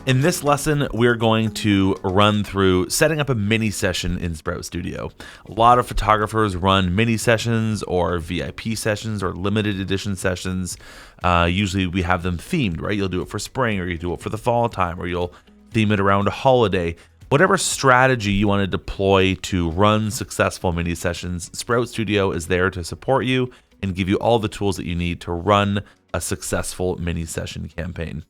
In this lesson, we're going to run through setting up a mini session in Sprout Studio. A lot of photographers run mini sessions or VIP sessions or limited edition sessions. Usually we have them themed, right? You'll do it for spring, or you do it for the fall time, or you'll theme it around a holiday. Whatever strategy you want to deploy to run successful mini sessions, Sprout Studio is there to support you and give you all the tools that you need to run a successful mini session campaign.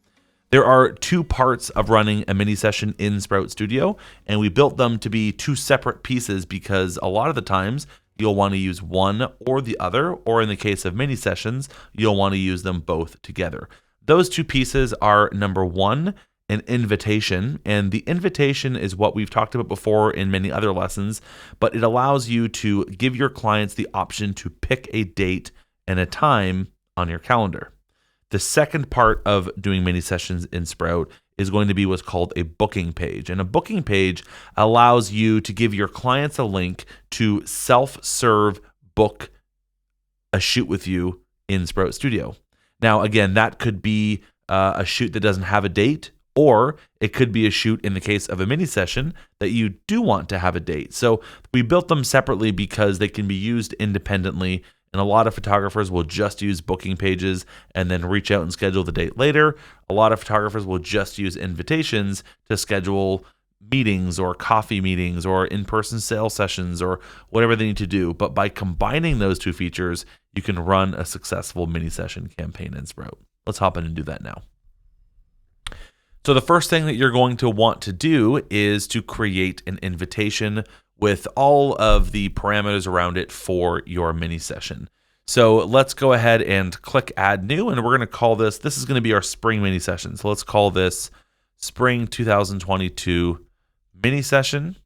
There are two parts of running a mini session in Sprout Studio, and we built them to be two separate pieces because a lot of the times you'll want to use one or the other, or in the case of mini sessions, you'll want to use them both together. Those two pieces are, number one, an invitation, and the invitation is what we've talked about before in many other lessons, but it allows you to give your clients the option to pick a date and a time on your calendar. The second part of doing mini sessions in Sprout is going to be what's called a booking page. And a booking page allows you to give your clients a link to self-serve book a shoot with you in Sprout Studio. Now, again, that could be a shoot that doesn't have a date, or it could be a shoot in the case of a mini session that you do want to have a date. So we built them separately because they can be used independently. And a lot of photographers will just use booking pages and then reach out and schedule the date later. A lot of photographers will just use invitations to schedule meetings or coffee meetings or in-person sales sessions or whatever they need to do. But by combining those two features, you can run a successful mini session campaign in Sprout. Let's hop in and do that now. So the first thing that you're going to want to do is to create an invitation with all of the parameters around it for your mini session. So let's go ahead and click add new, and we're going to call this is going to be our spring mini session. So let's call this spring 2022 mini session.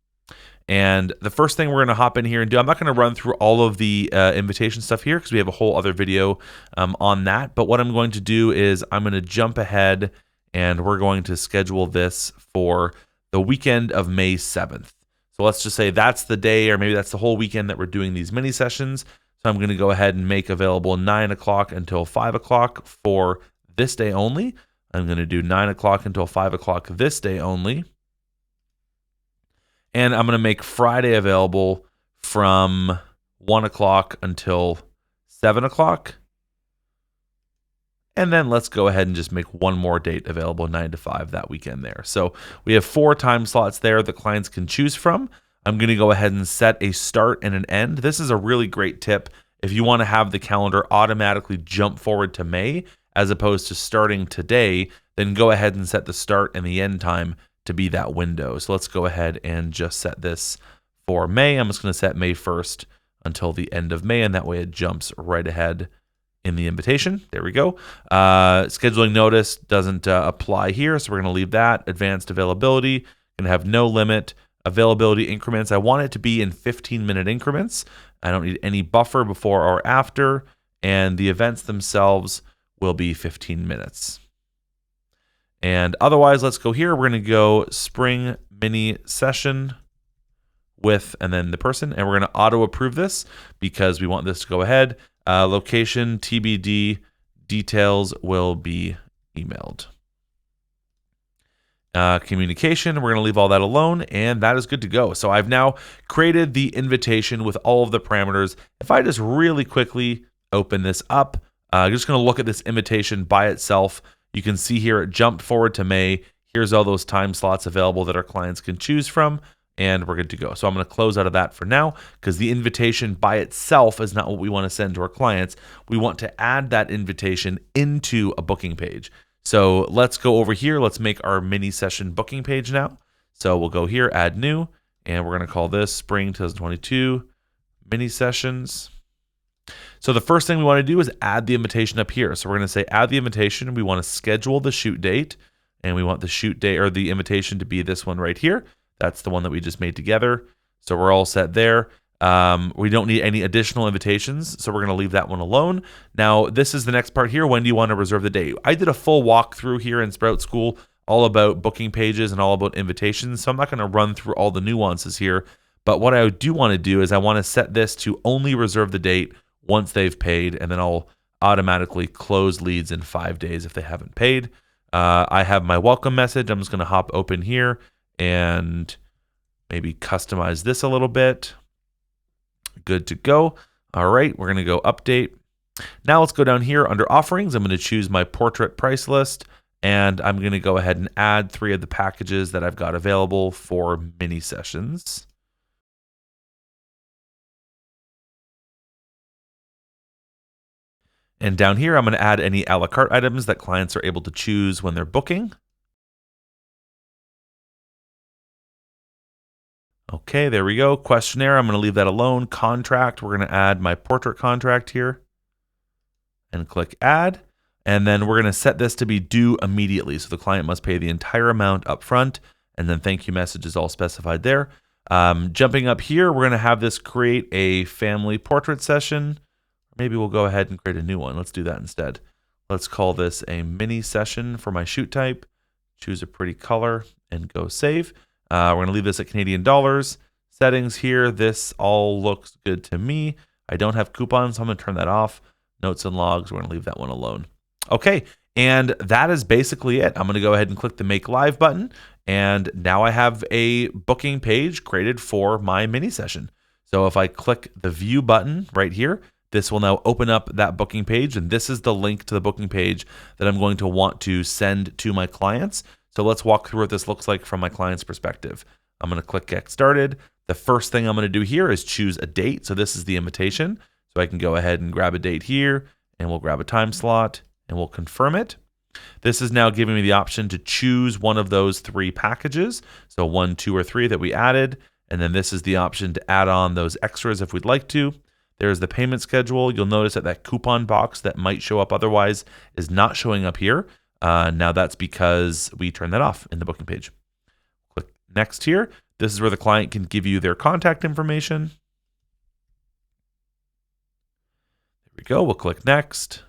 And the first thing we're going to hop in here and do, I'm not going to run through all of the invitation stuff here because we have a whole other video on that. But what I'm going to do is I'm going to jump ahead and we're going to schedule this for the weekend of May 7th. So let's just say that's the day, or maybe that's the whole weekend that we're doing these mini sessions. So I'm going to go ahead and make available 9 o'clock until 5 o'clock for this day only. I'm going to do 9 o'clock until 5 o'clock this day only. And I'm going to make Friday available from 1 o'clock until 7 o'clock. And then let's go ahead and just make one more date available, 9 to 5 that weekend there. So we have 4 time slots there that clients can choose from. I'm going to go ahead and set a start and an end. This is a really great tip if you want to have the calendar automatically jump forward to May as opposed to starting today. Then go ahead and set the start and the end time to be that window. So let's go ahead and just set this for May. I'm just going to set May 1st until the end of May, and that way it jumps right ahead in the invitation. There we go. Scheduling notice doesn't apply here, so we're going to leave that. Advanced availability, going to have no limit. Availability increments, I want it to be in 15-minute increments. I don't need any buffer before or after, and the events themselves will be 15 minutes. And otherwise, let's go here. We're going to go spring mini session with, and then the person, and we're going to auto approve this because we want this to go ahead. Location TBD, details will be emailed. Communication, we're going to leave all that alone, and that is good to go. So I've now created the invitation with all of the parameters. If I just really quickly open this up, I'm just going to look at this invitation by itself. You can see here it jumped forward to May. Here's all those time slots available that our clients can choose from, and we're good to go. So I'm going to close out of that for now because the invitation by itself is not what we want to send to our clients. We want to add that invitation into a booking page. So let's go over here. Let's make our mini session booking page now. So we'll go here, add new, and we're going to call this spring 2022 mini sessions. So the first thing we want to do is add the invitation up here. So we're going to say add the invitation. We want to schedule the shoot date, and we want the shoot date or the invitation to be this one right here. That's the one that we just made together. So we're all set there. We don't need any additional invitations, so we're going to leave that one alone. Now, this is the next part here. When do you want to reserve the date? I did a full walkthrough here in Sprout School all about booking pages and all about invitations, so I'm not going to run through all the nuances here. But what I do want to do is I want to set this to only reserve the date once they've paid, and then I'll automatically close leads in 5 days if they haven't paid. I have my welcome message. I'm just going to hop open here and maybe customize this a little bit. Good to go. All right, we're going to go update. Now let's go down here under offerings. I'm going to choose my portrait price list, and I'm going to go ahead and add 3 of the packages that I've got available for mini sessions. And down here, I'm going to add any a la carte items that clients are able to choose when they're booking. Okay, there we go. Questionnaire, I'm going to leave that alone. Contract, we're going to add my portrait contract here and click add. And then we're going to set this to be due immediately. So the client must pay the entire amount up front, and then thank you message is all specified there. Jumping up here, we're going to have this create a family portrait session. Maybe we'll go ahead and create a new one. Let's do that instead. Let's call this a mini session for my shoot type. Choose a pretty color and go save. We're going to leave this at Canadian dollars. Settings here, this all looks good to me. I don't have coupons, so I'm going to turn that off. Notes and logs, we're going to leave that one alone. Okay, and that is basically it. I'm going to go ahead and click the Make Live button, and now I have a booking page created for my mini session. So if I click the View button right here, this will now open up that booking page, and this is the link to the booking page that I'm going to want to send to my clients. So let's walk through what this looks like from my client's perspective. I'm going to click Get Started. The first thing I'm going to do here is choose a date. So this is the invitation. So I can go ahead and grab a date here, and we'll grab a time slot, and we'll confirm it. This is now giving me the option to choose one of those 3 packages. So 1, 2, or 3 that we added. And then this is the option to add on those extras if we'd like to. There's the payment schedule. You'll notice that coupon box that might show up otherwise is not showing up here. Now that's because we turned that off in the booking page. Click next here. This is where the client can give you their contact information. There we go. We'll click next.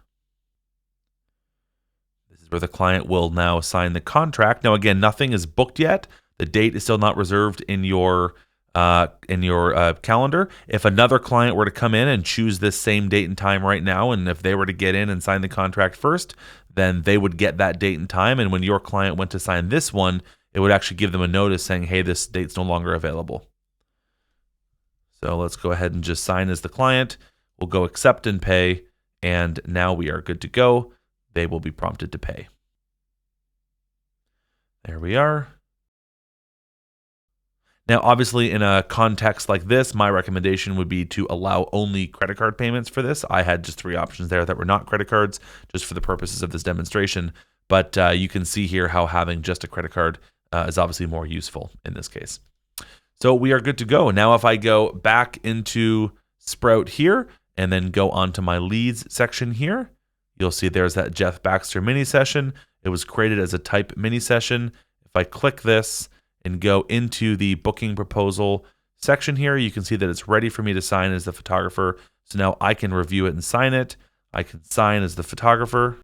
This is where the client will now sign the contract. Now again, nothing is booked yet. The date is still not reserved in your calendar. If another client were to come in and choose this same date and time right now, and if they were to get in and sign the contract first, then they would get that date and time. And when your client went to sign this one, it would actually give them a notice saying, hey, this date's no longer available. So let's go ahead and just sign as the client. We'll go accept and pay. And now we are good to go. They will be prompted to pay. There we are. Now, obviously, in a context like this, my recommendation would be to allow only credit card payments for this. I had just 3 options there that were not credit cards, just for the purposes of this demonstration. But you can see here how having just a credit card is obviously more useful in this case. So we are good to go. Now, if I go back into Sprout here and then go onto my leads section here, you'll see there's that Jeff Baxter mini session. It was created as a type mini session. If I click this and go into the booking proposal section here, you can see that it's ready for me to sign as the photographer. So now I can review it and sign it. I can sign as the photographer.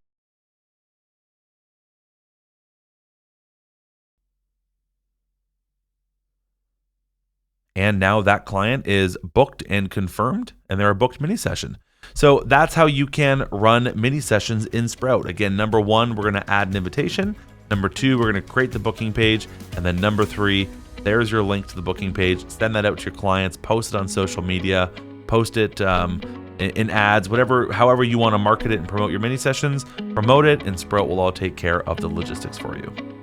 And now that client is booked and confirmed, and they're a booked mini session. So that's how you can run mini sessions in Sprout. Again, number 1, we're going to add an invitation. Number 2, we're going to create the booking page. And then number 3, there's your link to the booking page. Send that out to your clients, post it on social media, post it in ads, however you want to market it and promote your mini sessions. Promote it, and Sprout will all take care of the logistics for you.